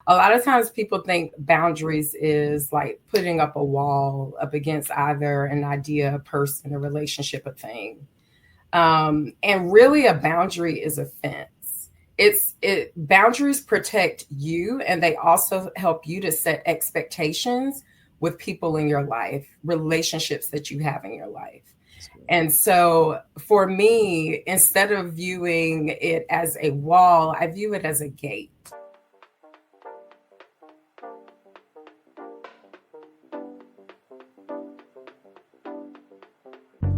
a lot of times people think boundaries is like putting up a wall up against either an idea, a person, a relationship, a thing. And really a boundary is a fence. Boundaries protect you, and they also help you to set expectations with people in your life, relationships that you have in your life. And so for me, instead of viewing it as a wall, I view it as a gate.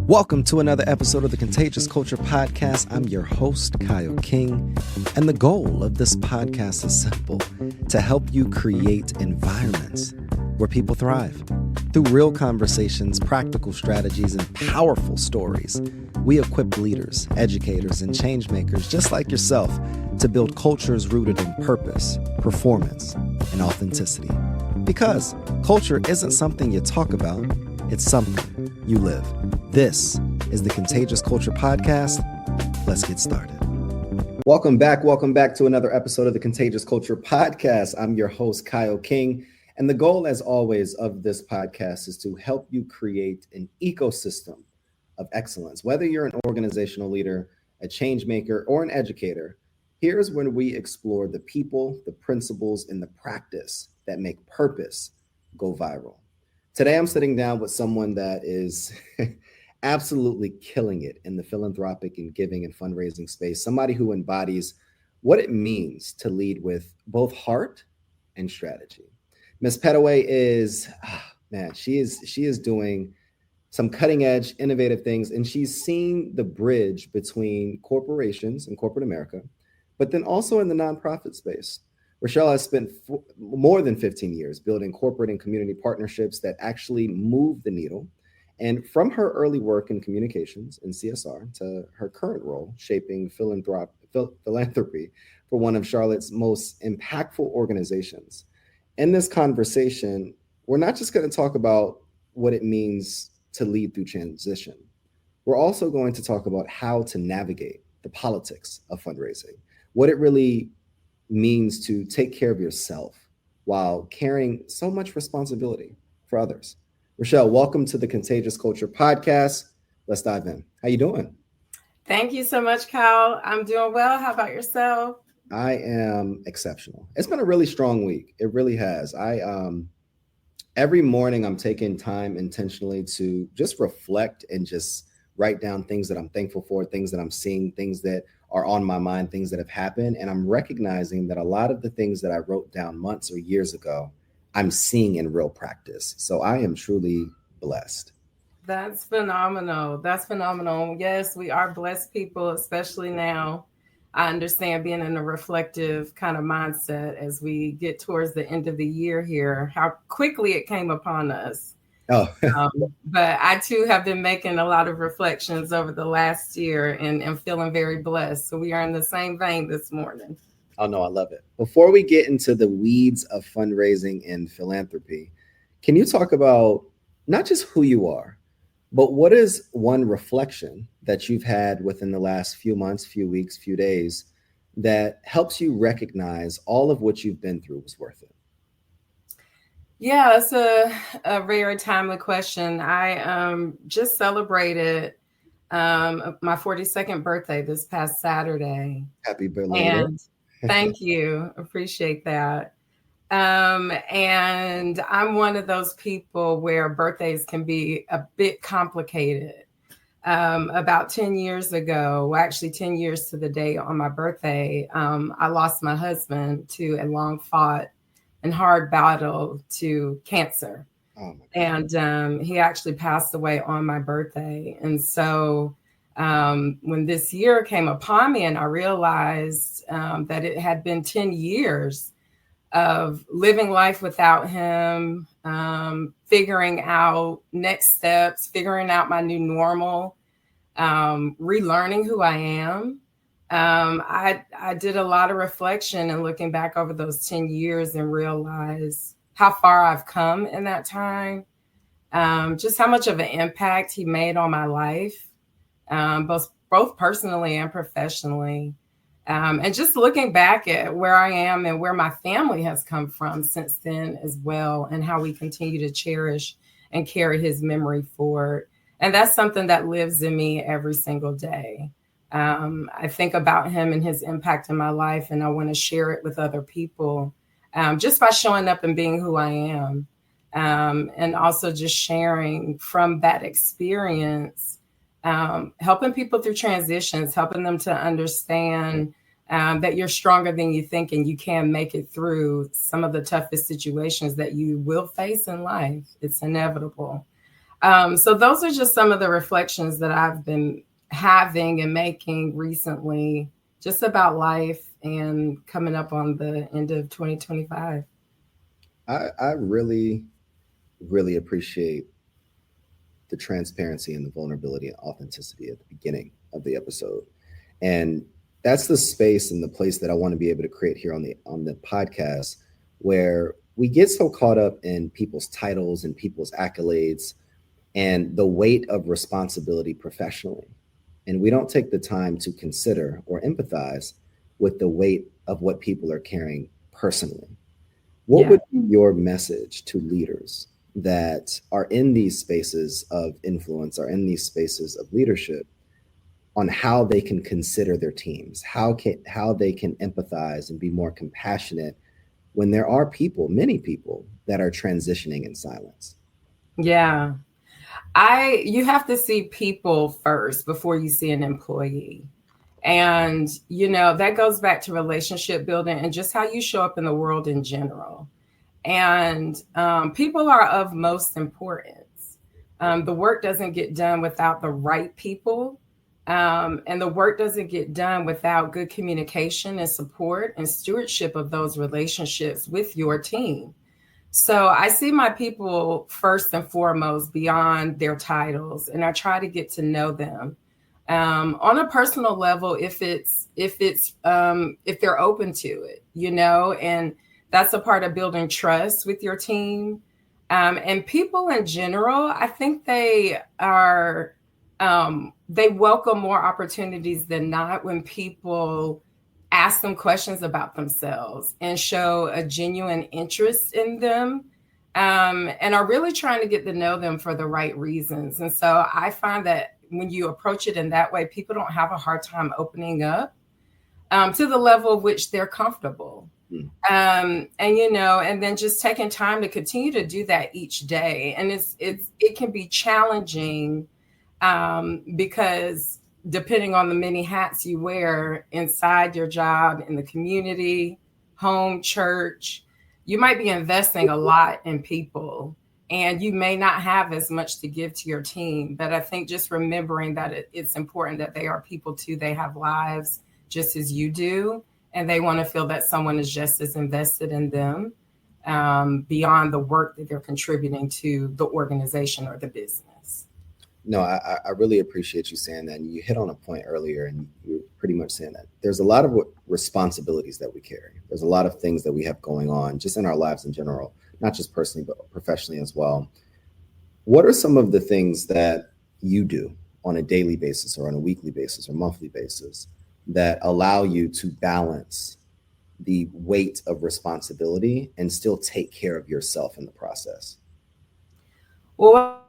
Welcome to another episode of the Contagious Culture Podcast. I'm your host, Kyle King, and the goal of this podcast is simple: to help you create environments where people thrive. Through real conversations, practical strategies, and powerful stories, we equip leaders, educators, and change makers just like yourself to build cultures rooted in purpose, performance, and authenticity. Because culture isn't something you talk about, it's something you live. This is the Contagious Culture Podcast. Let's get started. Welcome back to another episode of the Contagious Culture Podcast. I'm your host, Kyle King. And the goal, as always, of this podcast is to help you create an ecosystem of excellence. Whether you're an organizational leader, a change maker, or an educator, here's when we explore the people, the principles, and the practice that make purpose go viral. Today, I'm sitting down with someone that is absolutely killing it in the philanthropic and giving and fundraising space, somebody who embodies what it means to lead with both heart and strategy. Ms. Petteway is, she is doing some cutting edge, innovative things, and she's seen the bridge between corporations and corporate America, but then also in the nonprofit space. Raechelle has spent more than 15 years building corporate and community partnerships that actually move the needle. And from her early work in communications and CSR to her current role shaping philanthropy for one of Charlotte's most impactful organizations. In this conversation, we're not just going to talk about what it means to lead through transition. We're also going to talk about how to navigate the politics of fundraising, what it really means to take care of yourself while carrying so much responsibility for others. Raechelle, welcome to the Contagious Culture Podcast. Let's dive in. How you doing? Thank you so much, Kyle. I'm doing well. How about yourself? I am exceptional. It's been a really strong week. It really has. Every morning I'm taking time intentionally to just reflect and just write down things that I'm thankful for, things that I'm seeing, things that are on my mind, things that have happened. And I'm recognizing that a lot of the things that I wrote down months or years ago, I'm seeing in real practice. So I am truly blessed. That's phenomenal. That's phenomenal. Yes, we are blessed people, especially now. I understand being in a reflective kind of mindset as we get towards the end of the year here, how quickly it came upon us. Oh, but I too have been making a lot of reflections over the last year and feeling very blessed. So we are in the same vein this morning. Oh, no, I love it. Before we get into the weeds of fundraising and philanthropy, can you talk about not just who you are, but what is one reflection that you've had within the last few months, few weeks, few days that helps you recognize all of what you've been through was worth it? Yeah, that's a very timely question. I just celebrated my 42nd birthday this past Saturday. Happy birthday. And thank you. Appreciate that. And I'm one of those people where birthdays can be a bit complicated. About 10 years ago, actually 10 years to the day on my birthday, I lost my husband to a long fought and hard battle to cancer. Oh, and he actually passed away on my birthday. And so when this year came upon me and I realized that it had been 10 years of living life without him, figuring out next steps, figuring out my new normal, relearning who I am. I did a lot of reflection and looking back over those 10 years and realize how far I've come in that time, just how much of an impact he made on my life, both personally and professionally. And just looking back at where I am and where my family has come from since then as well, and how we continue to cherish and carry his memory forward. And that's something that lives in me every single day. I think about him and his impact in my life, and I want to share it with other people, just by showing up and being who I am. And also just sharing from that experience, helping people through transitions, helping them to understand that you're stronger than you think, and you can make it through some of the toughest situations that you will face in life. It's inevitable. So those are just some of the reflections that I've been having and making recently, just about life and coming up on the end of 2025. I really, really appreciate the transparency and the vulnerability and authenticity at the beginning of the episode. And that's the space and the place that I want to be able to create here on the podcast, where we get so caught up in people's titles and people's accolades and the weight of responsibility professionally. And we don't take the time to consider or empathize with the weight of what people are carrying personally. What would be your message to leaders that are in these spaces of influence, are in these spaces of leadership, on how they can consider their teams, how they can empathize and be more compassionate when there are people, many people, that are transitioning in silence? Yeah. You have to see people first before you see an employee. And, that goes back to relationship building and just how you show up in the world in general. And people are of most importance. The work doesn't get done without the right people. And the work doesn't get done without good communication and support and stewardship of those relationships with your team. So I see my people first and foremost beyond their titles, and I try to get to know them on a personal level if they're open to it, and that's a part of building trust with your team. And people in general, I think they welcome more opportunities than not when people ask them questions about themselves and show a genuine interest in them, and are really trying to get to know them for the right reasons. And so I find that when you approach it in that way, people don't have a hard time opening up to the level of which they're comfortable. And then just taking time to continue to do that each day. And it can be challenging because depending on the many hats you wear inside your job, in the community, home, church, you might be investing a lot in people, and you may not have as much to give to your team. But I think just remembering that it's important that they are people too. They have lives just as you do, and they want to feel that someone is just as invested in them beyond the work that they're contributing to the organization or the business. No, I really appreciate you saying that. And you hit on a point earlier, and you're pretty much saying that there's a lot of responsibilities that we carry. There's a lot of things that we have going on just in our lives in general, not just personally, but professionally as well. What are some of the things that you do on a daily basis or on a weekly basis or monthly basis that allow you to balance the weight of responsibility and still take care of yourself in the process? Well,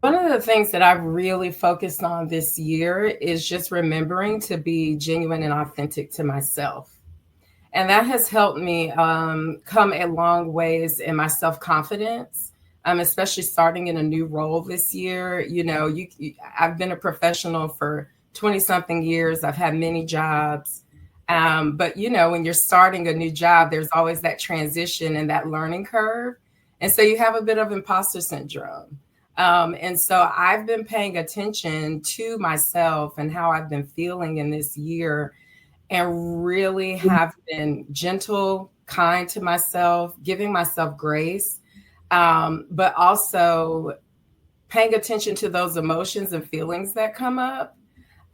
one of the things that I've really focused on this year is just remembering to be genuine and authentic to myself. And that has helped me come a long ways in my self-confidence, especially starting in a new role this year. I've been a professional for 20-something years. I've had many jobs. But, when you're starting a new job, there's always that transition and that learning curve. And so you have a bit of imposter syndrome. And so I've been paying attention to myself and how I've been feeling in this year, and really have been gentle, kind to myself, giving myself grace, but also paying attention to those emotions and feelings that come up,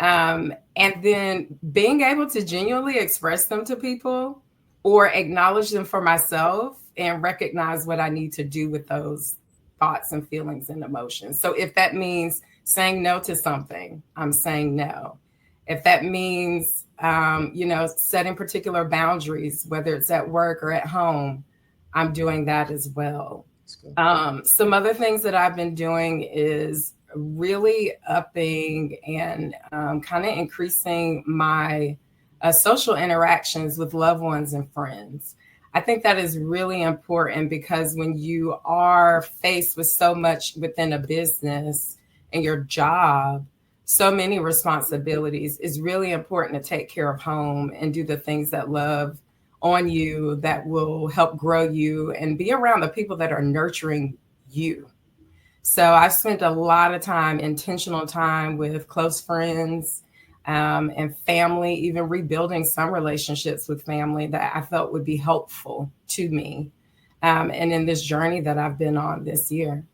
and then being able to genuinely express them to people or acknowledge them for myself and recognize what I need to do with those thoughts and feelings and emotions. So if that means saying no to something, I'm saying no. If that means setting particular boundaries, whether it's at work or at home, I'm doing that as well. Some other things that I've been doing is really upping and kind of increasing my social interactions with loved ones and friends. I think that is really important because when you are faced with so much within a business and your job, so many responsibilities, it's really important to take care of home and do the things that love on you that will help grow you and be around the people that are nurturing you. So I've spent a lot of time, intentional time with close friends and family, even rebuilding some relationships with family that I felt would be helpful to me. And in this journey that I've been on this year.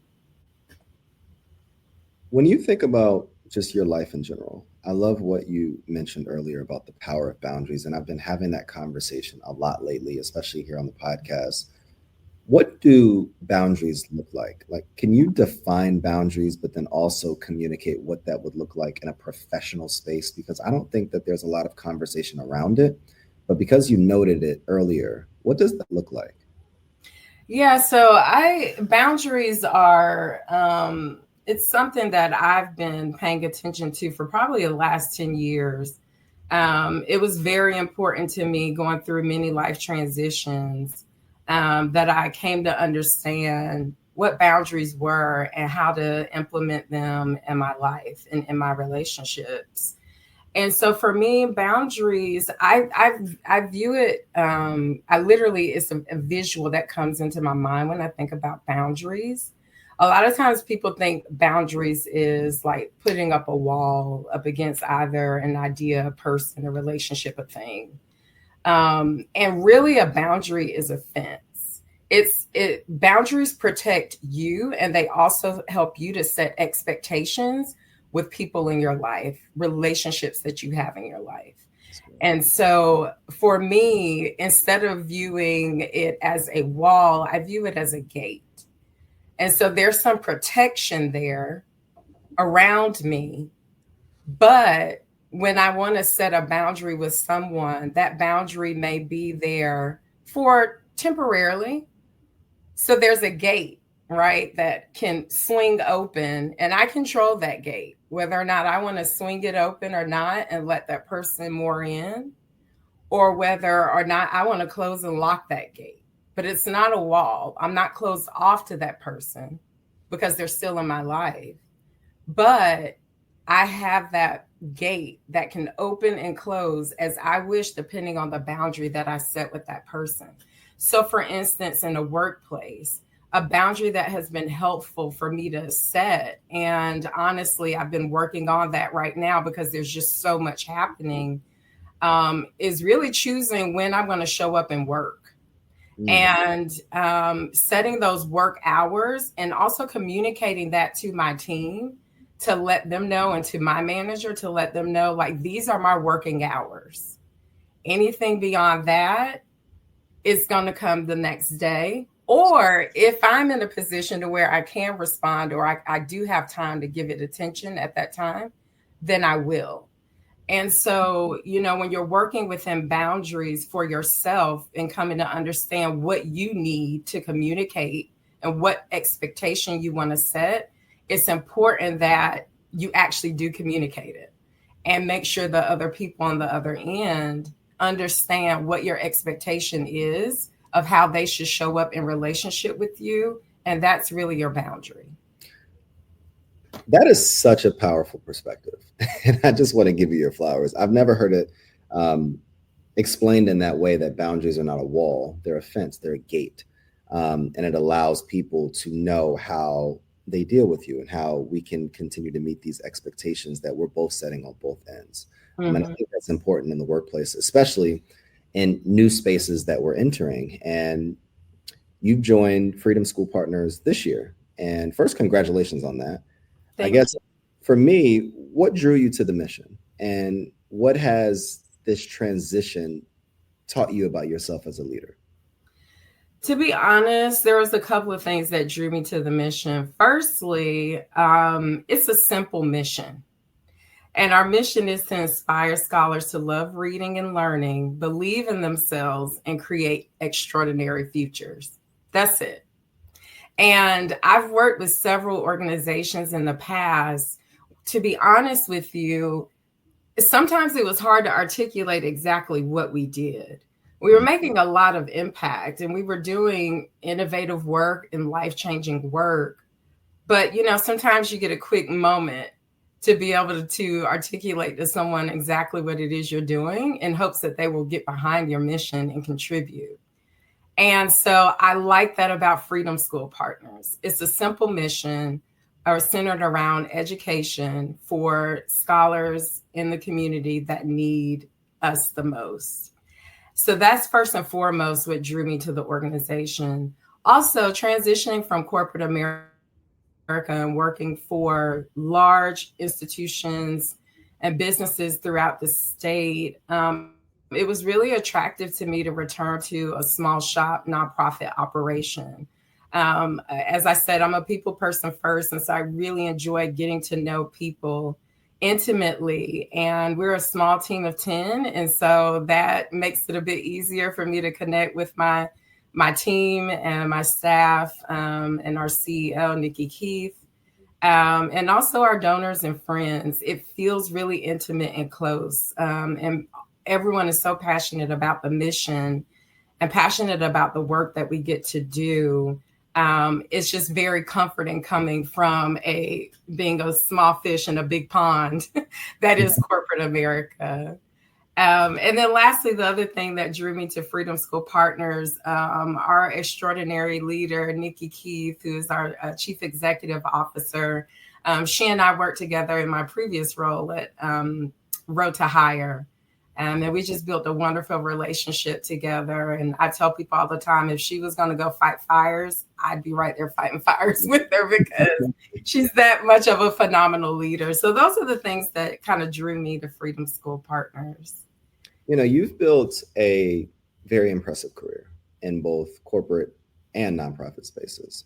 When you think about just your life in general, I love what you mentioned earlier about the power of boundaries. And I've been having that conversation a lot lately, especially here on the podcast. What do boundaries look like? Like, can you define boundaries, but then also communicate what that would look like in a professional space? Because I don't think that there's a lot of conversation around it, but because you noted it earlier, what does that look like? Yeah, so boundaries are, it's something that I've been paying attention to for probably the last 10 years. It was very important to me going through many life transitions that I came to understand what boundaries were and how to implement them in my life and in my relationships. And so for me, boundaries, I view it, I literally, it's a visual that comes into my mind when I think about boundaries. A lot of times people think boundaries is like putting up a wall up against either an idea, a person, a relationship, a thing. And really a boundary is a fence. Boundaries protect you and they also help you to set expectations with people in your life, relationships that you have in your life. And so for me, instead of viewing it as a wall, I view it as a gate. And so there's some protection there around me. But when I want to set a boundary with someone, that boundary may be there for temporarily. So there's a gate, right, that can swing open and I control that gate, whether or not I want to swing it open or not and let that person more in, or whether or not I want to close and lock that gate. But it's not a wall. I'm not closed off to that person because they're still in my life. But I have that gate that can open and close as I wish, depending on the boundary that I set with that person. So for instance, in a workplace, a boundary that has been helpful for me to set. And honestly, I've been working on that right now because there's just so much happening, is really choosing when I'm going to show up and work. And setting those work hours and also communicating that to my team to let them know, and to my manager to let them know, like, these are my working hours. Anything beyond that is going to come the next day. Or if I'm in a position to where I can respond or I do have time to give it attention at that time, then I will. And so, when you're working within boundaries for yourself and coming to understand what you need to communicate and what expectation you want to set, it's important that you actually do communicate it and make sure the other people on the other end understand what your expectation is of how they should show up in relationship with you. And that's really your boundary. That is such a powerful perspective. And I just want to give you your flowers. I've never heard it explained in that way, that boundaries are not a wall, they're a fence, they're a gate. And it allows people to know how they deal with you and how we can continue to meet these expectations that we're both setting on both ends. And I think that's important in the workplace, especially in new spaces that we're entering. And you've joined Freedom School Partners this year. And first, congratulations on that. I guess for me, what drew you to the mission and what has this transition taught you about yourself as a leader? To be honest, there was a couple of things that drew me to the mission. Firstly, it's a simple mission. And our mission is to inspire scholars to love reading and learning, believe in themselves, and create extraordinary futures. That's it. And I've worked with several organizations in the past. To be honest with you, sometimes it was hard to articulate exactly what we did. We were making a lot of impact and we were doing innovative work and life-changing work. But, sometimes you get a quick moment to be able to articulate to someone exactly what it is you're doing in hopes that they will get behind your mission and contribute. And so I like that about Freedom School Partners. It's a simple mission centered around education for scholars in the community that need us the most. So that's first and foremost what drew me to the organization. Also, transitioning from corporate America and working for large institutions and businesses throughout the state, it was really attractive to me to return to a small shop nonprofit operation. As I said, I'm a people person first, and so I really enjoy getting to know people intimately. And we're a small team of 10, and so that makes it a bit easier for me to connect with my team and my staff, and our CEO, Nikki Keith, and also our donors and friends. It feels really intimate and close. And everyone is so passionate about the mission and passionate about the work that we get to do. It's just very comforting coming from being a small fish in a big pond that is corporate America. And then lastly, the other thing that drew me to Freedom School Partners, our extraordinary leader, Nikki Keith, who is our Chief Executive Officer. She and I worked together in my previous role at Road to Hire. And we just built a wonderful relationship together. And I tell people all the time, if she was going to go fight fires, I'd be right there fighting fires with her because she's that much of a phenomenal leader. So those are the things that kind of drew me to Freedom School Partners. You've built a very impressive career in both corporate and nonprofit spaces.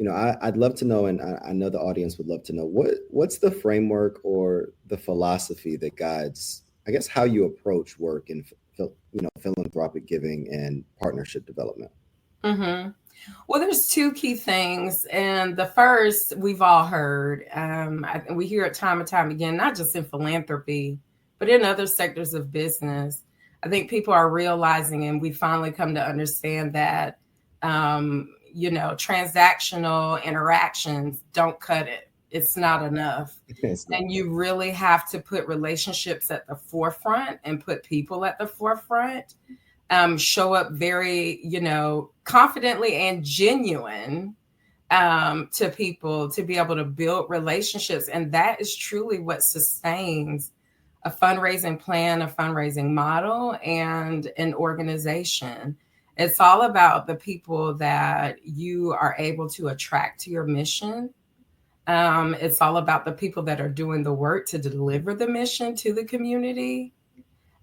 I'd love to know, and I know the audience would love to know, what's the framework or the philosophy that guides, I guess, how you approach work in philanthropic giving and partnership development? Mm-hmm. Well, there's two key things. And the first, we've all heard, we hear it time and time again, not just in philanthropy, but in other sectors of business. I think people are realizing, and we finally come to understand that, transactional interactions don't cut it. It's not enough. And you really have to put relationships at the forefront and put people at the forefront. Show up very, confidently and genuine to people to be able to build relationships. And that is truly what sustains a fundraising plan, a fundraising model, and an organization. It's all about the people that you are able to attract to your mission. It's all about the people that are doing the work to deliver the mission to the community.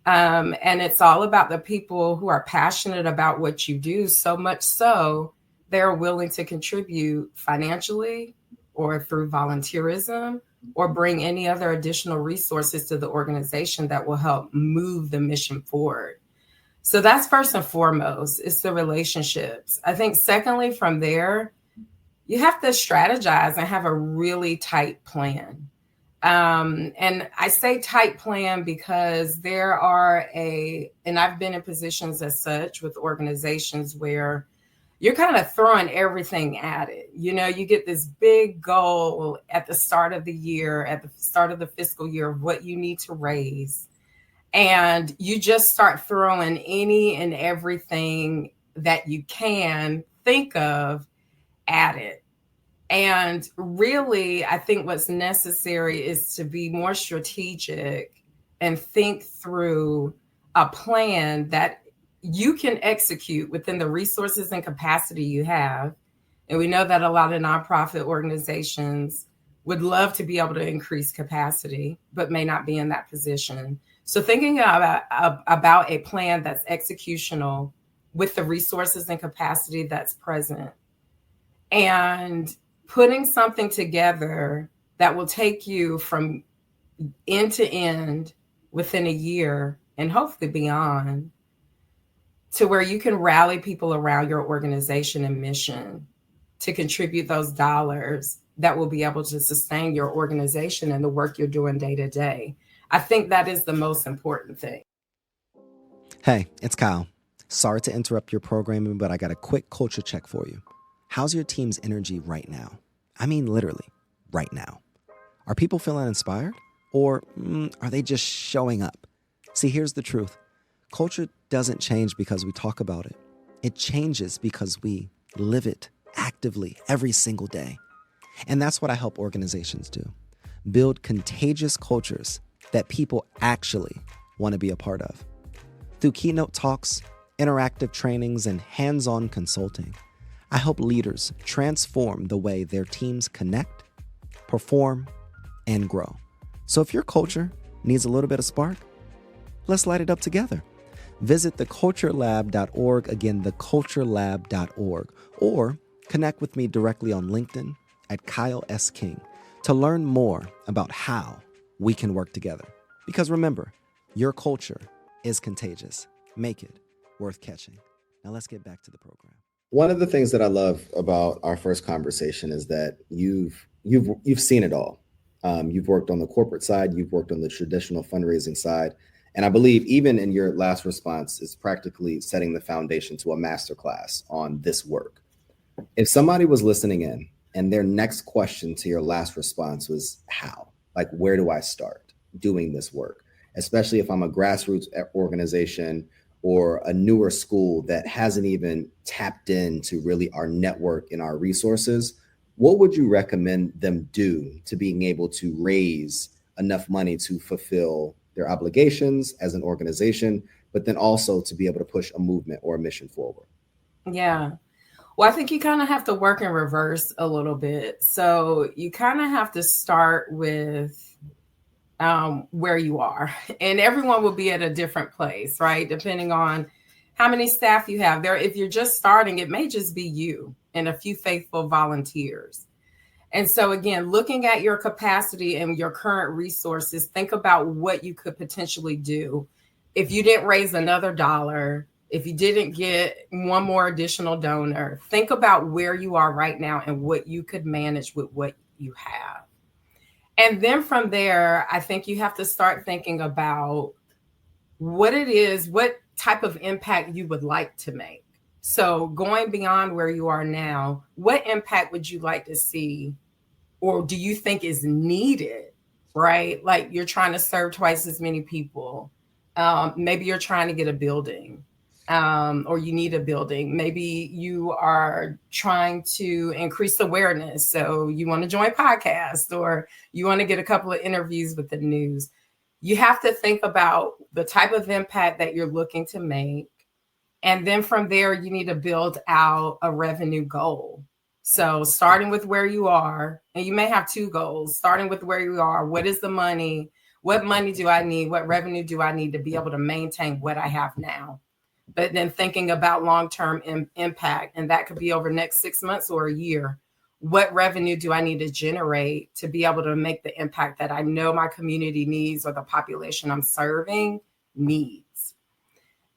And it's all about the people who are passionate about what you do, so much so they're willing to contribute financially or through volunteerism or bring any other additional resources to the organization that will help move the mission forward. So that's first and foremost, it's the relationships. I think secondly, from there, you have to strategize and have a really tight plan. And I say tight plan because and I've been in positions as such with organizations where you're kind of throwing everything at it. You get this big goal at the start of the year, at the start of the fiscal year, of what you need to raise. And you just start throwing any and everything that you can think of at it. And really, I think what's necessary is to be more strategic and think through a plan that you can execute within the resources and capacity you have. And we know that a lot of nonprofit organizations would love to be able to increase capacity, but may not be in that position. So thinking about a plan that's executional with the resources and capacity that's present, and putting something together that will take you from end to end within a year and hopefully beyond, to where you can rally people around your organization and mission to contribute those dollars that will be able to sustain your organization and the work you're doing day to day. I think that is the most important thing. Hey, it's Kyle. Sorry to interrupt your programming, but I got a quick culture check for you. How's your team's energy right now? I mean, literally, right now. Are people feeling inspired? Or are they just showing up? See, here's the truth. Culture doesn't change because we talk about it. It changes because we live it actively every single day. And that's what I help organizations do. Build contagious cultures that people actually want to be a part of. Through keynote talks, interactive trainings, and hands-on consulting, I help leaders transform the way their teams connect, perform, and grow. So if your culture needs a little bit of spark, let's light it up together. Visit theculturelab.org, again, theculturelab.org, or connect with me directly on LinkedIn at Kyle S. King to learn more about how we can work together. Because remember, your culture is contagious. Make it worth catching. Now let's get back to the program. One of the things that I love about our first conversation is that you've seen it all. You've worked on the corporate side, you've worked on the traditional fundraising side, and I believe even in your last response is practically setting the foundation to a masterclass on this work. If somebody was listening in and their next question to your last response was how, like, where do I start doing this work? Especially if I'm a grassroots organization or a newer school that hasn't even tapped into really our network and our resources, what would you recommend them do to being able to raise enough money to fulfill their obligations as an organization, but then also to be able to push a movement or a mission forward? Yeah. Well, I think you kind of have to work in reverse a little bit. So you kind of have to start with where you are, and everyone will be at a different place, right? Depending on how many staff you have there. If you're just starting, it may just be you and a few faithful volunteers. And so again, looking at your capacity and your current resources, think about what you could potentially do. If you didn't raise another dollar, if you didn't get one more additional donor, think about where you are right now and what you could manage with what you have. And then from there, I think you have to start thinking about what it is, what type of impact you would like to make. So going beyond where you are now, what impact would you like to see, or do you think is needed, right? Like you're trying to serve twice as many people. Maybe you're trying to get a building, or you need a building. Maybe you are trying to increase awareness. So you want to join podcasts, or you want to get a couple of interviews with the news. You have to think about the type of impact that you're looking to make. And then from there, you need to build out a revenue goal. So starting with where you are, and you may have two goals, starting with where you are. What is the money? What money do I need? What revenue do I need to be able to maintain what I have now? But then thinking about long-term impact, and that could be over the next 6 months or a year. What revenue do I need to generate to be able to make the impact that I know my community needs or the population I'm serving needs?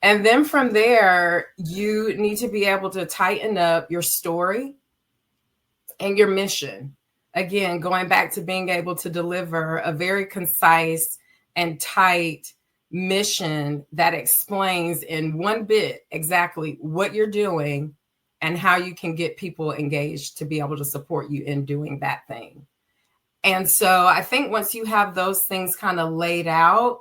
And then from there, you need to be able to tighten up your story and your mission. Again, going back to being able to deliver a very concise and tight mission that explains in one bit exactly what you're doing and how you can get people engaged to be able to support you in doing that thing. And so I think once you have those things kind of laid out,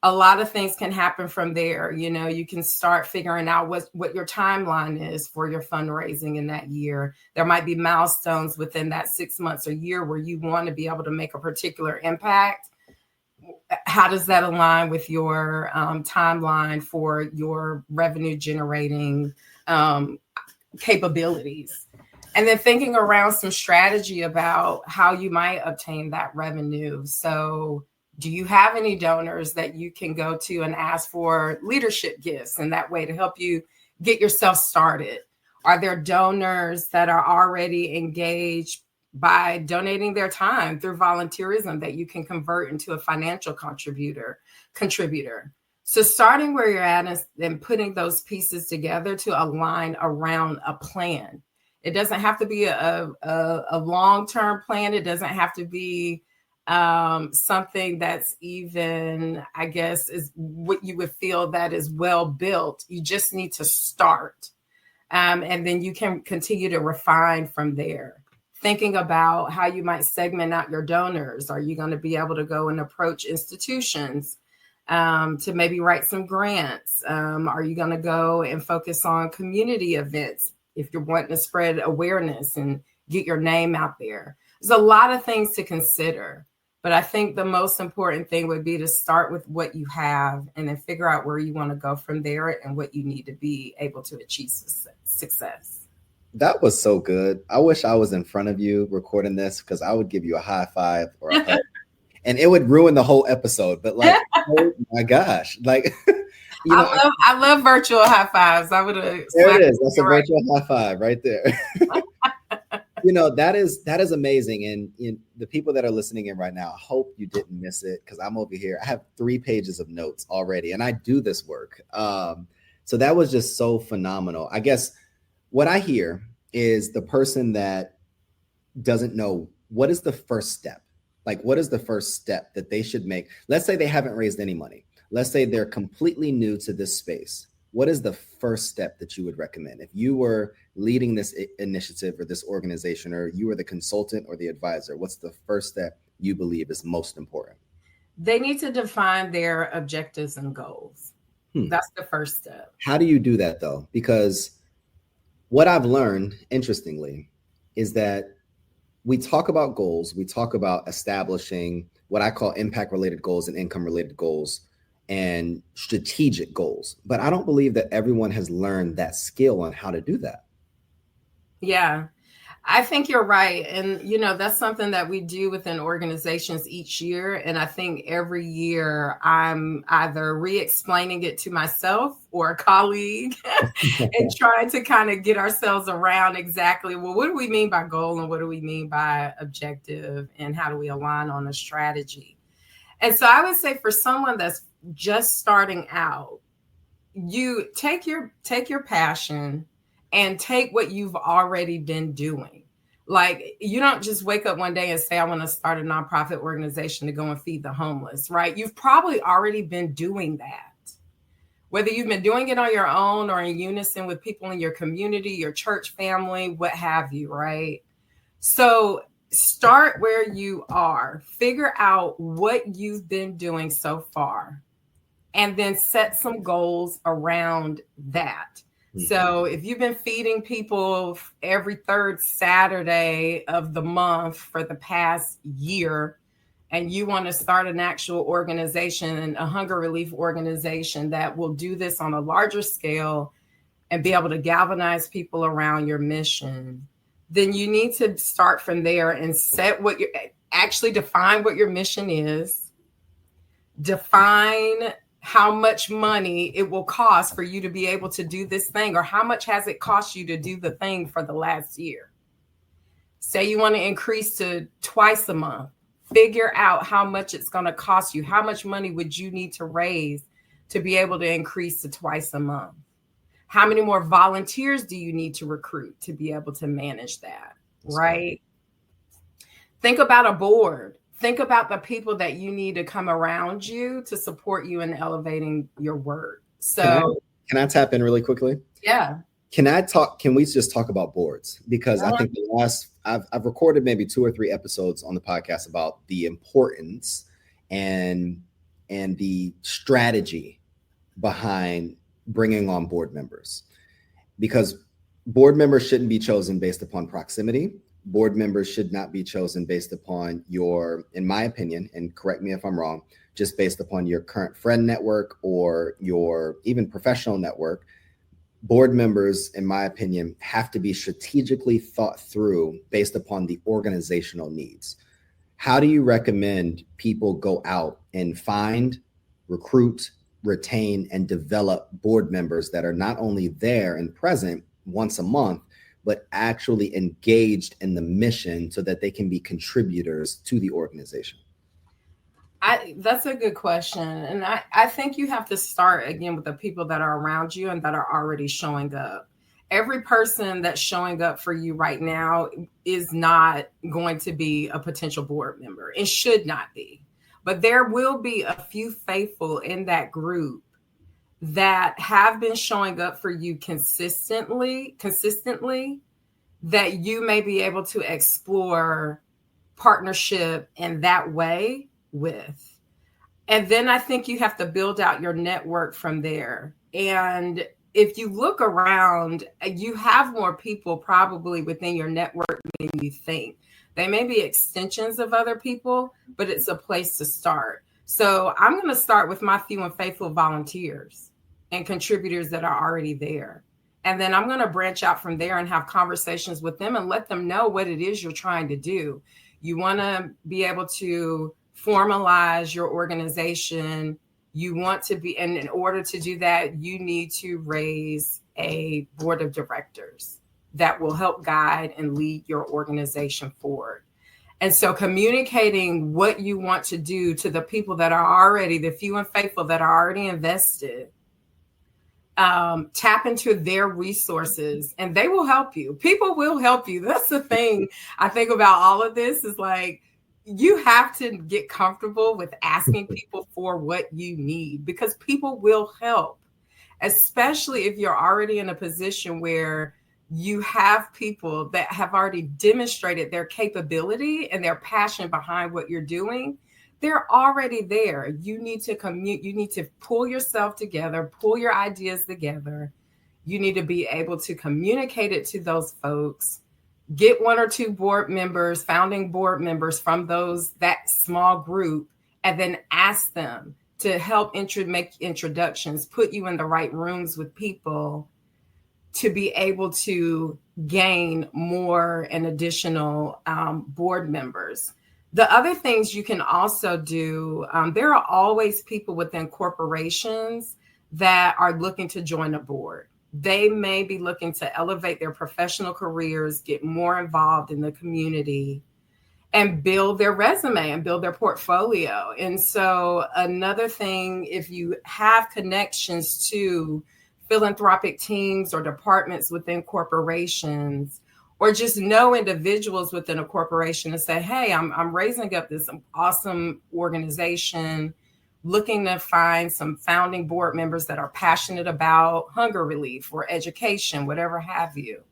a lot of things can happen from there. You know, you can start figuring out what your timeline is for your fundraising in that year. There might be milestones within that 6 months or year where you want to be able to make a particular impact. How does that align with your timeline for your revenue generating capabilities? And then thinking around some strategy about how you might obtain that revenue. So do you have any donors that you can go to and ask for leadership gifts in that way to help you get yourself started? Are there donors that are already engaged by donating their time through volunteerism that you can convert into a financial contributor. So starting where you're at and putting those pieces together to align around a plan. It doesn't have to be a long-term plan. It doesn't have to be something that's even, I guess, is what you would feel that is well built. You just need to start. And then you can continue to refine from there. Thinking about how you might segment out your donors. Are you going to be able to go and approach institutions to maybe write some grants? Are you going to go and focus on community events if you're wanting to spread awareness and get your name out there? There's a lot of things to consider, but I think the most important thing would be to start with what you have and then figure out where you want to go from there and what you need to be able to achieve success. That was so good. I wish I was in front of you recording this, because I would give you a high five or a hug, and it would ruin the whole episode. But like, oh my gosh, like, I love virtual high fives. I would have. There it is. That's a virtual high five right there. That is amazing. And the people that are listening in right now, I hope you didn't miss it, because I'm over here. I have 3 pages of notes already, and I do this work. So that was just so phenomenal. I guess what I hear is the person that doesn't know, what is the first step? Like, what is the first step that they should make? Let's say they haven't raised any money. Let's say they're completely new to this space. What is the first step that you would recommend? If you were leading this initiative or this organization, or you were the consultant or the advisor, what's the first step you believe is most important? They need to define their objectives and goals. That's the first step. How do you do that, though? Because what I've learned, interestingly, is that we talk about goals. We talk about establishing what I call impact-related goals and income-related goals and strategic goals. But I don't believe that everyone has learned that skill on how to do that. Yeah, I think you're right. And, that's something that we do within organizations each year. And I think every year I'm either re-explaining it to myself or a colleague and trying to kind of get ourselves around exactly, well, what do we mean by goal and what do we mean by objective, and how do we align on a strategy? And so I would say for someone that's just starting out, you take your passion and take what you've already been doing. Like, you don't just wake up one day and say, I want to start a nonprofit organization to go and feed the homeless, right? You've probably already been doing that. Whether you've been doing it on your own or in unison with people in your community, your church family, what have you, right? So start where you are, figure out what you've been doing so far, and then set some goals around that. So if you've been feeding people every 3rd Saturday of the month for the past year, and you want to start an actual organization, a hunger relief organization that will do this on a larger scale and be able to galvanize people around your mission, then you need to start from there and define what your mission is, define how much money it will cost for you to be able to do this thing, or how much has it cost you to do the thing for the last year. Say you want to increase to twice a month. Figure out how much it's going to cost you. How much money would you need to raise to be able to increase to twice a month? How many more volunteers do you need to recruit to be able to manage that, right? Think about a board. Think about the people that you need to come around you to support you in elevating your work. So can I tap in really quickly? Yeah. Can we just talk about boards? Because I think I've recorded maybe 2 or 3 episodes on the podcast about the importance and the strategy behind bringing on board members, because board members shouldn't be chosen based upon proximity. Board members should not be chosen based upon in my opinion, and correct me if I'm wrong, just based upon your current friend network or your even professional network. Board members, in my opinion, have to be strategically thought through based upon the organizational needs. How do you recommend people go out and find, recruit, retain, and develop board members that are not only there and present once a month, but actually engaged in the mission so that they can be contributors to the organization? That's a good question. And I think you have to start again with the people that are around you and that are already showing up. Every person that's showing up for you right now is not going to be a potential board member. It should not be. But there will be a few faithful in that group that have been showing up for you consistently, that you may be able to explore partnership in that way with. And then I think you have to build out your network from there. And if you look around, you have more people probably within your network than you think. They may be extensions of other people, but it's a place to start. So I'm going to start with my few and faithful volunteers and contributors that are already there. And then I'm going to branch out from there and have conversations with them and let them know what it is you're trying to do. You want to be able to formalize your organization. You want to be, and in order to do that, you need to raise a board of directors that will help guide and lead your organization forward. And so communicating what you want to do to the people that are already, the few and faithful that are already invested, tap into their resources and they will help you. People will help you. That's the thing I think about all of this is like, you have to get comfortable with asking people for what you need because people will help, especially if you're already in a position where you have people that have already demonstrated their capability and their passion behind what you're doing. They're already there. You need to you need to pull yourself together, pull your ideas together. You need to be able to communicate it to those folks, get one or two board members, founding board members from that small group, and then ask them to help make introductions, put you in the right rooms with people to be able to gain more and additional board members. The other things you can also do, there are always people within corporations that are looking to join a board. They may be looking to elevate their professional careers, get more involved in the community, and build their resume and build their portfolio. And so another thing, if you have connections to philanthropic teams or departments within corporations, or just know individuals within a corporation and say, hey, I'm raising up this awesome organization, looking to find some founding board members that are passionate about hunger relief or education, whatever have you.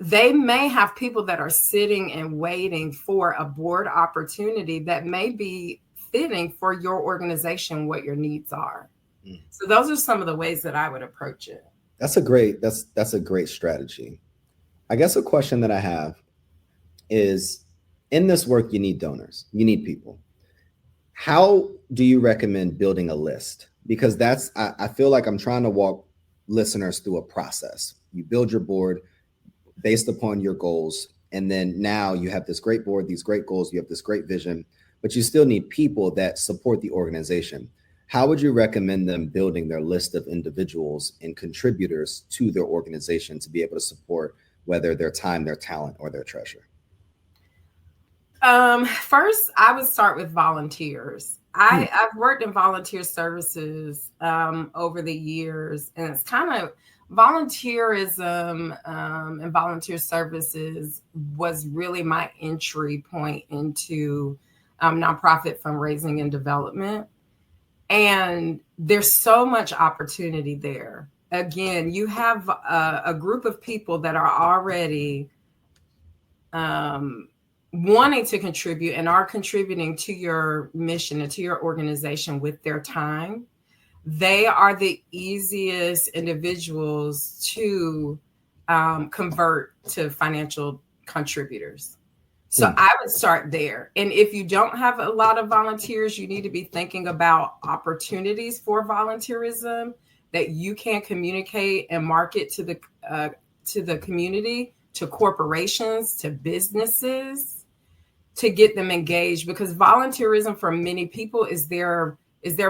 They may have people that are sitting and waiting for a board opportunity that may be fitting for your organization, what your needs are. So those are some of the ways that I would approach it. That's a great strategy. I guess a question that I have is, in this work, you need donors, you need people. How do you recommend building a list? Because I feel like I'm trying to walk listeners through a process. You build your board based upon your goals. And then now you have this great board, these great goals, you have this great vision, but you still need people that support the organization. How would you recommend them building their list of individuals and contributors to their organization to be able to support whether their time, their talent, or their treasure? First, I would start with volunteers. I've worked in volunteer services over the years, and it's kind of volunteerism and volunteer services was really my entry point into nonprofit fundraising and development. And there's so much opportunity there. Again, you have a group of people that are already wanting to contribute and are contributing to your mission and to your organization with their time. They are the easiest individuals to convert to financial contributors. So I would start there. And if you don't have a lot of volunteers, you need to be thinking about opportunities for volunteerism that you can communicate and market to the community, to corporations, to businesses, to get them engaged, because volunteerism for many people is their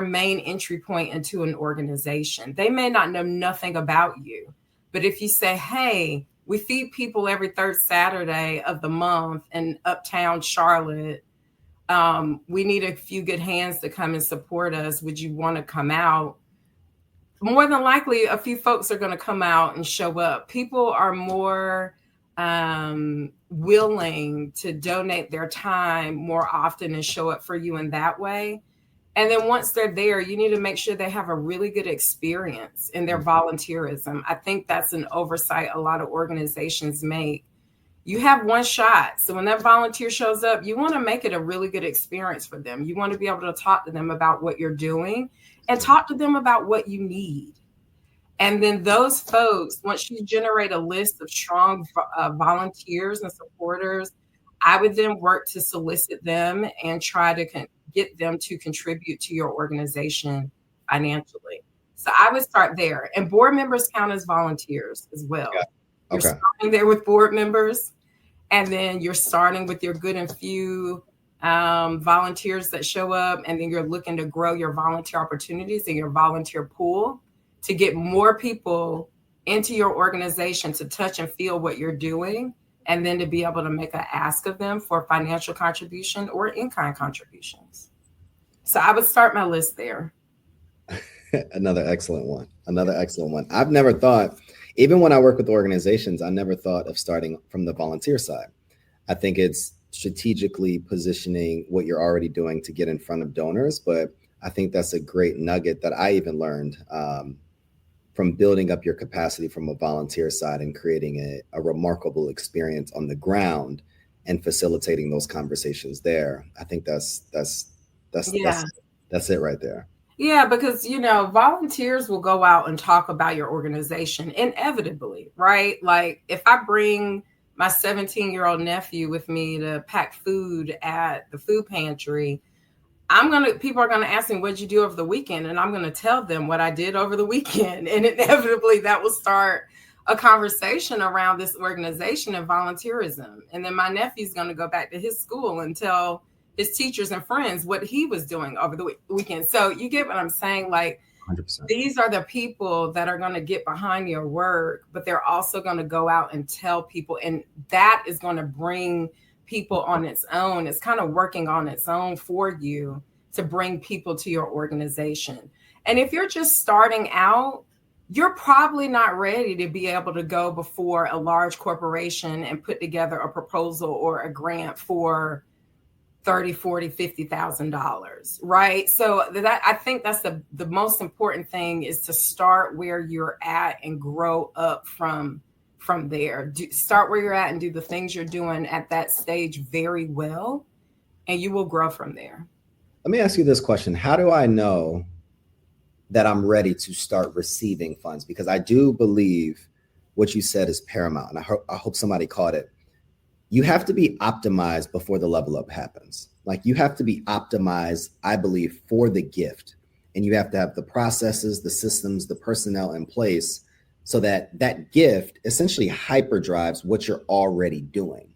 main entry point into an organization. They may not know nothing about you, but if you say, hey, We feed people every third Saturday of the month in Uptown Charlotte. We need a few good hands to come and support us. Would you want to come out? More than likely, a few folks are going to come out and show up. People are more willing to donate their time more often and show up for you in that way. And then once they're there, you need to make sure they have a really good experience in their volunteerism. I think that's an oversight a lot of organizations make. You have one shot. So when that volunteer shows up, you want to make it a really good experience for them. You want to be able to talk to them about what you're doing and talk to them about what you need. And then those folks, once you generate a list of strong volunteers and supporters, I would then work to solicit them and try to get them to contribute to your organization financially. So I would start there. And board members count as volunteers as well. Yeah. Okay. You're starting there with board members, and then you're starting with your good and few volunteers that show up, and then you're looking to grow your volunteer opportunities and your volunteer pool to get more people into your organization to touch and feel what you're doing, and then to be able to make an ask of them for financial contribution or in-kind contributions. So I would start my list there. Another excellent one. I've never thought, even when I work with organizations, I never thought of starting from the volunteer side. I think it's strategically positioning what you're already doing to get in front of donors. But I think that's a great nugget that I even learned from building up your capacity from a volunteer side and creating a remarkable experience on the ground and facilitating those conversations there. I think that's it right there. Yeah, because, volunteers will go out and talk about your organization inevitably, right? Like if I bring my 17-year-old nephew with me to pack food at the food pantry, people are going to ask me, what'd you do over the weekend? And I'm going to tell them what I did over the weekend. And inevitably that will start a conversation around this organization and volunteerism. And then my nephew's going to go back to his school and tell his teachers and friends what he was doing over the weekend. So you get what I'm saying? Like 100%. These are the people that are going to get behind your work, but they're also going to go out and tell people. And that is going to bring people on its own. It's kind of working on its own for you to bring people to your organization. And if you're just starting out, you're probably not ready to be able to go before a large corporation and put together a proposal or a grant for $30,000, $40,000, $50,000, right? So that I think that's the most important thing, is to start where you're at and grow up from there. Start where you're at and do the things you're doing at that stage very well, and you will grow from there. Let me ask you this question. How do I know that I'm ready to start receiving funds? Because I do believe what you said is paramount, and I hope somebody caught it. You have to be optimized before the level up happens. Like you have to be optimized, I believe, for the gift. And you have to have the processes, the systems, the personnel in place so that that gift essentially hyperdrives what you're already doing.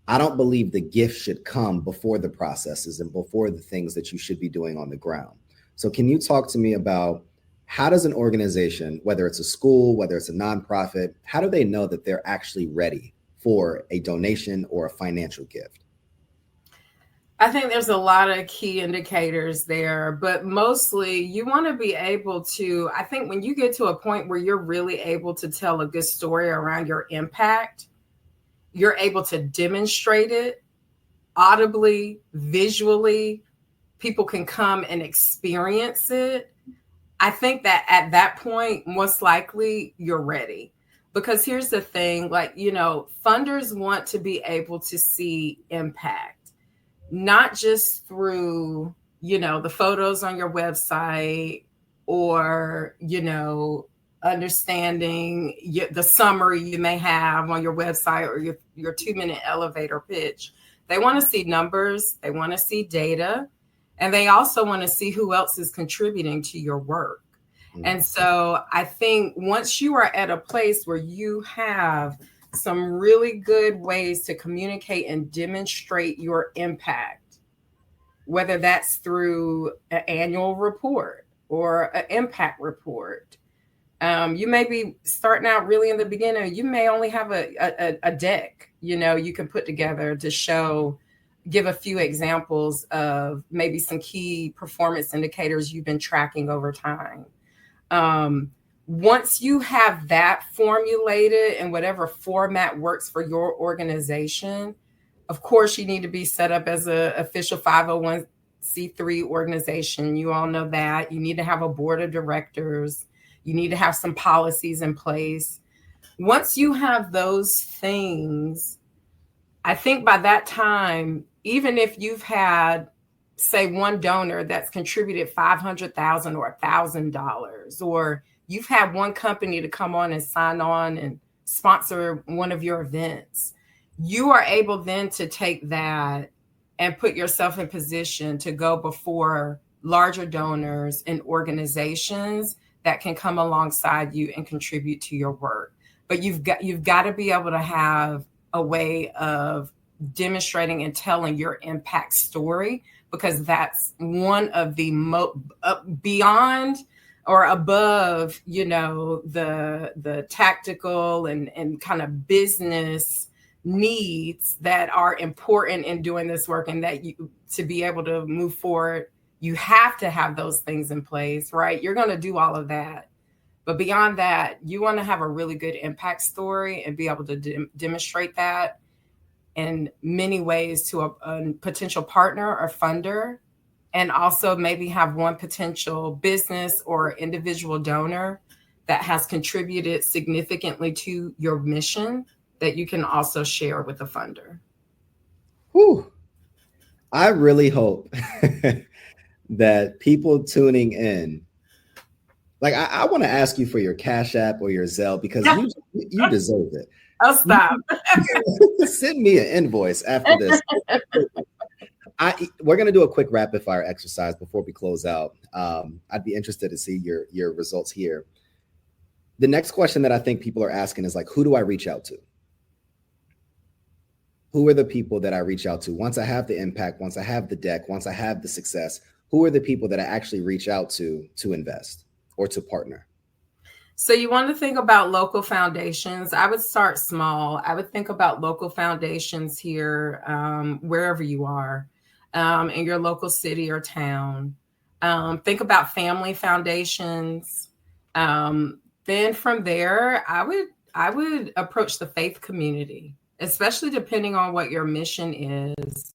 I don't believe the gift should come before the processes and before the things that you should be doing on the ground. So can you talk to me about how does an organization, whether it's a school, whether it's a nonprofit, how do they know that they're actually ready for a donation or a financial gift? I think there's a lot of key indicators there, but mostly you want to be able to, I think when you get to a point where you're really able to tell a good story around your impact, you're able to demonstrate it audibly, visually, people can come and experience it. I think that at that point, most likely you're ready. Because here's the thing, funders want to be able to see impact, not just through, the photos on your website or, understanding the summary you may have on your website or your 2-minute elevator pitch. They want to see numbers, they want to see data, and they also want to see who else is contributing to your work. And so I think once you are at a place where you have some really good ways to communicate and demonstrate your impact, whether that's through an annual report or an impact report, You may be starting out really in the beginning. You may only have a deck, you can put together to give a few examples of maybe some key performance indicators you've been tracking over time. Once you have that formulated in whatever format works for your organization, of course, you need to be set up as an official 501c3 organization. You all know that. You need to have a board of directors. You need to have some policies in place. Once you have those things, I think by that time, even if you've had, say, one donor that's contributed $500,000 or $1,000, or you've had one company to come on and sign on and sponsor one of your events, you are able then to take that and put yourself in position to go before larger donors and organizations that can come alongside you and contribute to your work. But you've got to be able to have a way of demonstrating and telling your impact story, because that's one of the beyond or above, the tactical and kind of business needs that are important in doing this work, and that to be able to move forward, you have to have those things in place, right? You're going to do all of that. But beyond that, you want to have a really good impact story and be able to demonstrate that in many ways to a potential partner or funder, and also maybe have one potential business or individual donor that has contributed significantly to your mission that you can also share with the funder. Whew. I really hope that people tuning in, like I want to ask you for your Cash App or your Zelle, because you deserve it. I'll stop. Send me an invoice after this. We're going to do a quick rapid fire exercise before we close out. I'd be interested to see your results here. The next question that I think people are asking is like, who do I reach out to? Who are the people that I reach out to? Once I have the impact, once I have the deck, once I have the success, who are the people that I actually reach out to invest or to partner? So you want to think about local foundations. I would start small. I would think about local foundations here, wherever you are, in your local city or town. Think about family foundations. Then from there, I would approach the faith community, especially depending on what your mission is.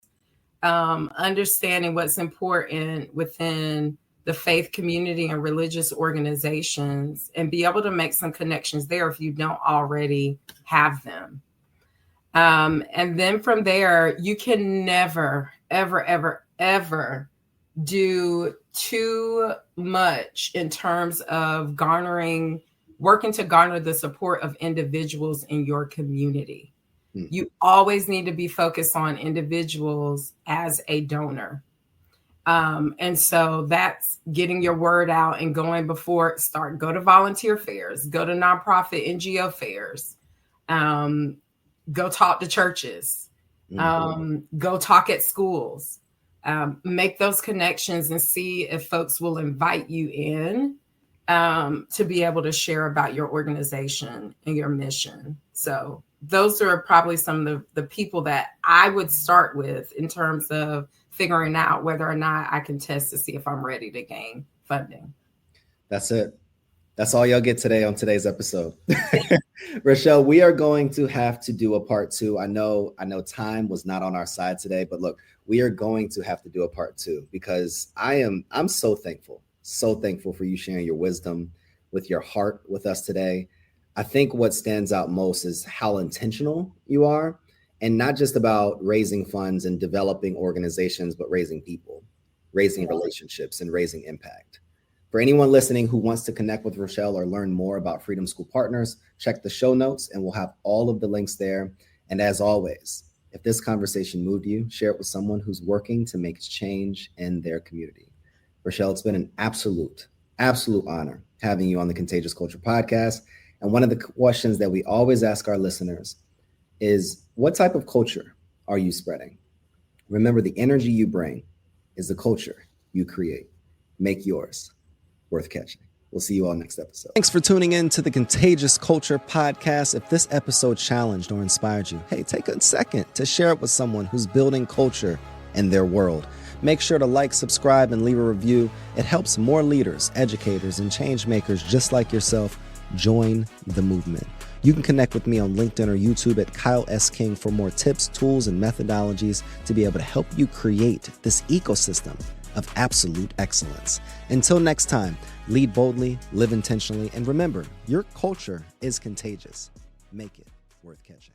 Understanding what's important within the faith community and religious organizations, and be able to make some connections there if you don't already have them. And then from there, you can never, ever, ever, ever do too much in terms of working to garner the support of individuals in your community. You always need to be focused on individuals as a donor. And so that's getting your word out and going go to volunteer fairs, go to nonprofit NGO fairs, go talk to churches, go talk at schools, make those connections and see if folks will invite you in to be able to share about your organization and your mission. So those are probably some of the people that I would start with in terms of figuring out whether or not I can test to see if I'm ready to gain funding. That's it. That's all y'all get today on today's episode. Raechelle, we are going to have to do a part 2. I know time was not on our side today, but look, we are going to have to do a part 2 because I'm so thankful for you sharing your wisdom with your heart with us today. I think what stands out most is how intentional you are, and not just about raising funds and developing organizations, but raising people, raising relationships, and raising impact. For anyone listening who wants to connect with Raechelle or learn more about Freedom School Partners, check the show notes and we'll have all of the links there. And as always, if this conversation moved you, share it with someone who's working to make change in their community. Raechelle, it's been an absolute honor having you on the Contagious Culture Podcast. And one of the questions that we always ask our listeners is, what type of culture are you spreading? Remember, the energy you bring is the culture you create. Make yours worth catching. We'll see you all next episode. Thanks for tuning in to the Contagious Culture Podcast. If this episode challenged or inspired you, hey, take a second to share it with someone who's building culture in their world. Make sure to like, subscribe, and leave a review. It helps more leaders, educators, and change makers just like yourself join the movement. You can connect with me on LinkedIn or YouTube at Kyle S. King for more tips, tools, and methodologies to be able to help you create this ecosystem of absolute excellence. Until next time, lead boldly, live intentionally, and remember, your culture is contagious. Make it worth catching.